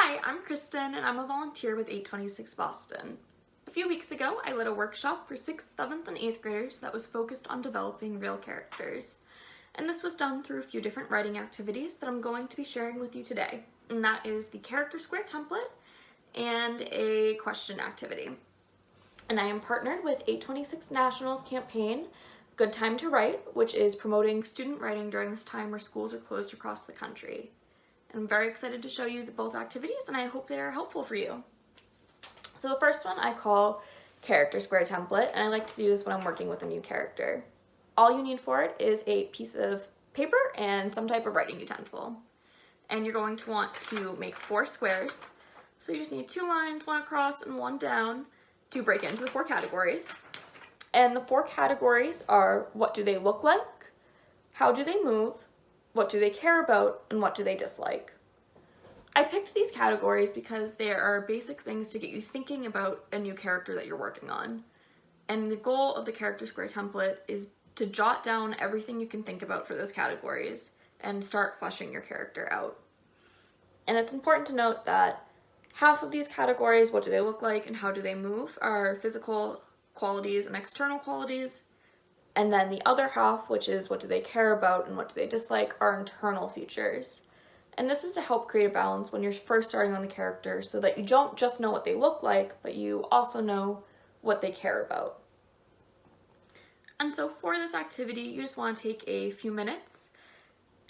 Hi, I'm Kristen and I'm a volunteer with 826 Boston. A few weeks ago, I led a workshop for 6th, 7th, and 8th graders that was focused on developing real characters. And this was done through a few different writing activities that I'm going to be sharing with you today. And that is the character square template and a question activity. And I am partnered with 826 National's campaign, Good Time to Write, which is promoting student writing during this time where schools are closed across the country. I'm very excited to show you both activities, and I hope they are helpful for you. So the first one I call character square template, and I like to do this when I'm working with a new character. All you need for it is a piece of paper and some type of writing utensil. And you're going to want to make 4 squares. So you just need 2 lines, 1 across and 1 down to break into the 4 categories. And the 4 categories are: what do they look like, how do they move, what do they care about, and what do they dislike. I picked these categories because there are basic things to get you thinking about a new character that you're working on. And the goal of the character square template is to jot down everything you can think about for those categories and start fleshing your character out. And it's important to note that half of these categories, what do they look like and how do they move, are physical qualities and external qualities. And then the other half, which is what do they care about and what do they dislike, are internal features. And this is to help create a balance when you're first starting on the character so that you don't just know what they look like, but you also know what they care about. And so for this activity, you just want to take a few minutes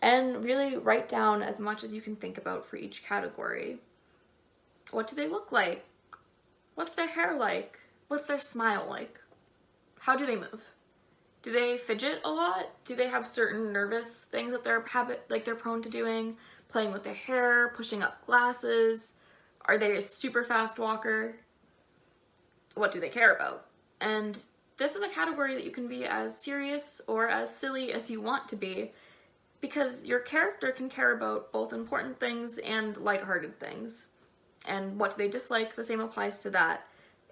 and really write down as much as you can think about for each category. What do they look like? What's their hair like? What's their smile like? How do they move? Do they fidget a lot? Do they have certain nervous things that they're prone to doing? Playing with their hair, pushing up glasses? Are they a super fast walker? What do they care about? And this is a category that you can be as serious or as silly as you want to be, because your character can care about both important things and lighthearted things. And what do they dislike? The same applies to that.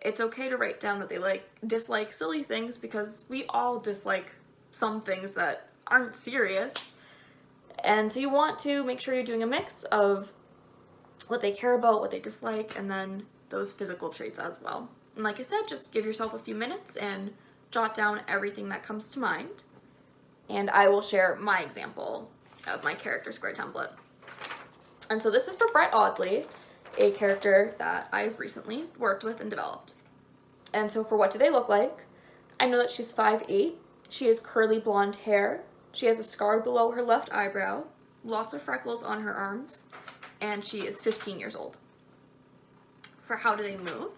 It's okay to write down that they dislike silly things, because we all dislike some things that aren't serious. And so you want to make sure you're doing a mix of what they care about, what they dislike, and then those physical traits as well. And like I said, just give yourself a few minutes and jot down everything that comes to mind. And I will share my example of my character square template. And so this is for Brett Audley, a character that I've recently worked with and developed. And so for what do they look like, I know that she's 5'8", she has curly blonde hair, she has a scar below her left eyebrow, lots of freckles on her arms, and she is 15 years old. For how do they move,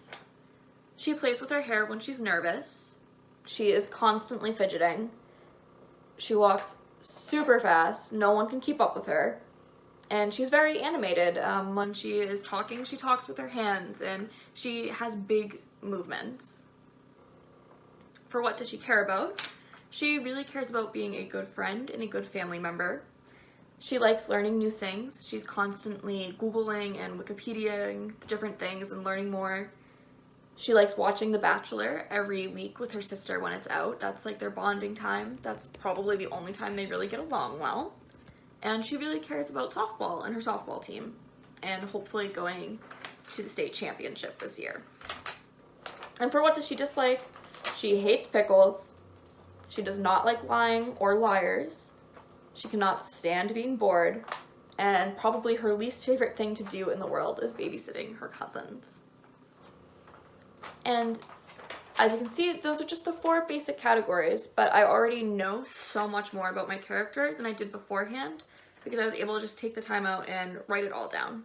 she plays with her hair when she's nervous, she is constantly fidgeting, she walks super fast, no one can keep up with her, and she's very animated. When she is talking, she talks with her hands, and she has big movements. For what does she care about? She really cares about being a good friend and a good family member. She likes learning new things. She's constantly Googling and Wikipediaing different things and learning more. She likes watching The Bachelor every week with her sister when it's out. That's like their bonding time. That's probably the only time they really get along well. And she really cares about softball and her softball team, and hopefully going to the state championship this year. And for what does she dislike? She hates pickles. She does not like lying or liars. She cannot stand being bored. And probably her least favorite thing to do in the world is babysitting her cousins. And as you can see, those are just the 4 basic categories, but I already know so much more about my character than I did beforehand, because I was able to just take the time out and write it all down.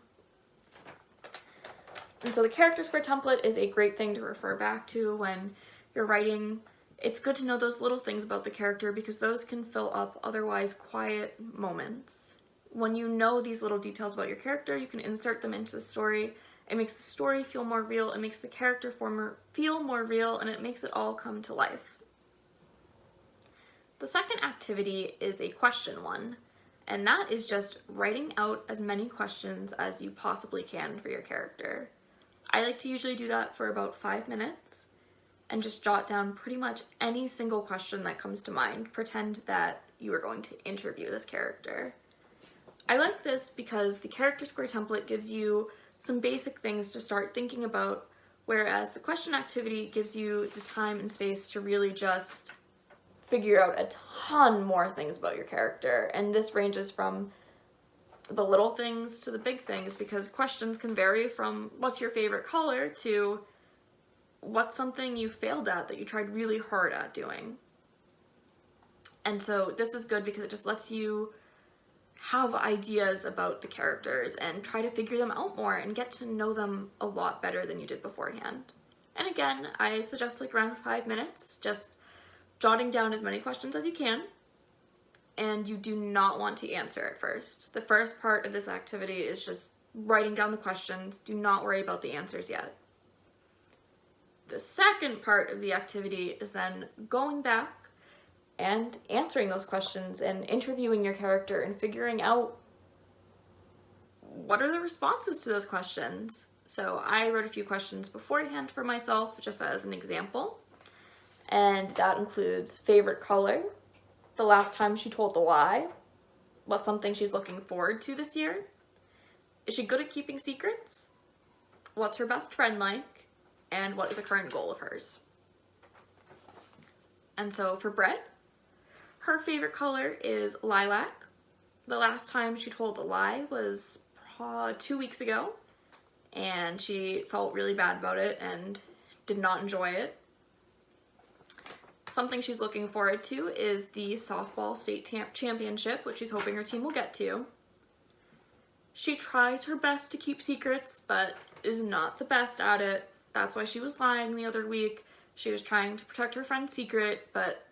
And so the character square template is a great thing to refer back to when you're writing. It's good to know those little things about the character, because those can fill up otherwise quiet moments. When you know these little details about your character, you can insert them into the story. It makes the story feel more real, it makes the character feel more real, and it makes it all come to life. The second activity is a question one, and that is just writing out as many questions as you possibly can for your character. I like to usually do that for about 5 minutes and just jot down pretty much any single question that comes to mind. Pretend that you are going to interview this character. I like this because the character square template gives you some basic things to start thinking about, whereas the question activity gives you the time and space to really just figure out a ton more things about your character. And this ranges from the little things to the big things, because questions can vary from what's your favorite color to what's something you failed at that you tried really hard at doing. And so this is good because it just lets you have ideas about the characters and try to figure them out more and get to know them a lot better than you did beforehand. And again, I suggest like around 5 minutes, just jotting down as many questions as you can. And you do not want to answer at first. The first part of this activity is just writing down the questions. Do not worry about the answers yet. The second part of the activity is then going back and answering those questions and interviewing your character and figuring out what are the responses to those questions. So I wrote a few questions beforehand for myself just as an example, and that includes favorite color, the last time she told a lie, what's something she's looking forward to this year, is she good at keeping secrets, what's her best friend like, and what is a current goal of hers. And so for Brett, her favorite color is lilac. The last time she told a lie was 2 weeks ago, and she felt really bad about it and did not enjoy it. Something she's looking forward to is the softball state championship, which she's hoping her team will get to. She tries her best to keep secrets, but is not the best at it. That's why she was lying the other week. She was trying to protect her friend's secret, but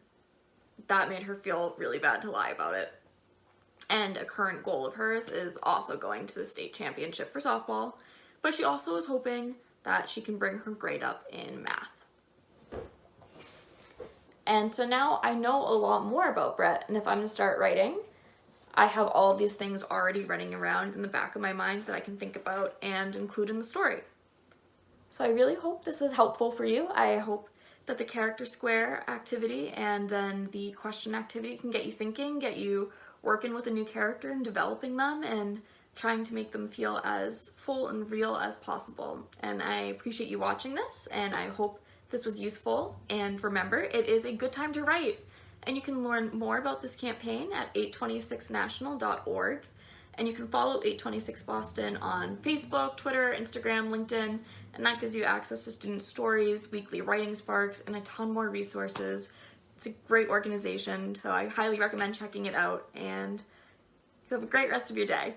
that made her feel really bad to lie about it. And a current goal of hers is also going to the state championship for softball, but she also is hoping that she can bring her grade up in math. And so now I know a lot more about Brett, and if I'm to start writing, I have all these things already running around in the back of my mind that I can think about and include in the story. So I really hope this was helpful for you. I hope that the character square activity and then the question activity can get you thinking, get you working with a new character and developing them and trying to make them feel as full and real as possible. And I appreciate you watching this, and I hope this was useful. And remember, it is a good time to write. And you can learn more about this campaign at 826national.org. And you can follow 826 Boston on Facebook, Twitter, Instagram, LinkedIn, and that gives you access to student stories, weekly writing sparks, and a ton more resources. It's a great organization, so I highly recommend checking it out, and you have a great rest of your day.